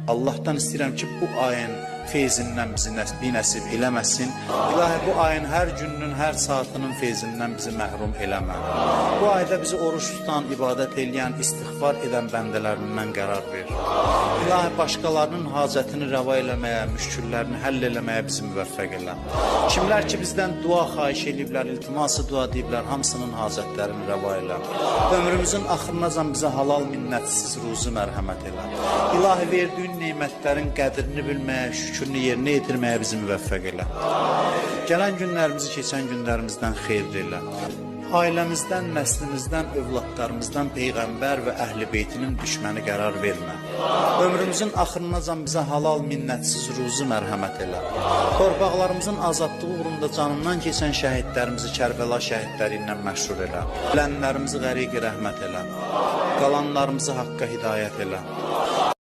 Allahdan istəyirəm ki, bu ayın feyzindən bizi binəsib eləməsin. İlahi, bu ayın hər gününün, hər saatının feyzindən bizi məhrum eləmə. Bu ayda bizi oruç tutan, ibadət eləyən, istiğfar edən bəndələrindən qərar ver. İlahi, başqalarının hacətini rəva eləməyə, müşküllərini həll eləməyə bizi müvəffəq elə. Kimlər ki, bizdən dua xahiş ediblər, iltiması dua deyiblər, hamısının hacətlərini rəva elə. Ömrümüzün axırınacan bizə halal minnətsiz ruzu mərhəmət elə. İlahi, verdiyin neymətlərin qədrini bilməyə, şükürünü yerinə yetirməyə bizi müvəffəq elə. Gələn günlərimizi keçən günlərimizdən xeyirli elə. Ailəmizdən, nəslimizdən, övladlarımızdan Peyğəmbər və Əhl-i Beytinin düşməni qərar vermə. Ömrümüzün axırınacan bizə halal minnətsiz ruzu mərhəmət elə. Torpaqlarımızın azadlığı uğrunda canından keçən şəhidlərimizi Kərbəla şəhidləri ilə məşhur elə. Ölənlərimizi qəriqi rəhmət elə. Qalanlarımızı haqqa hidayət elə.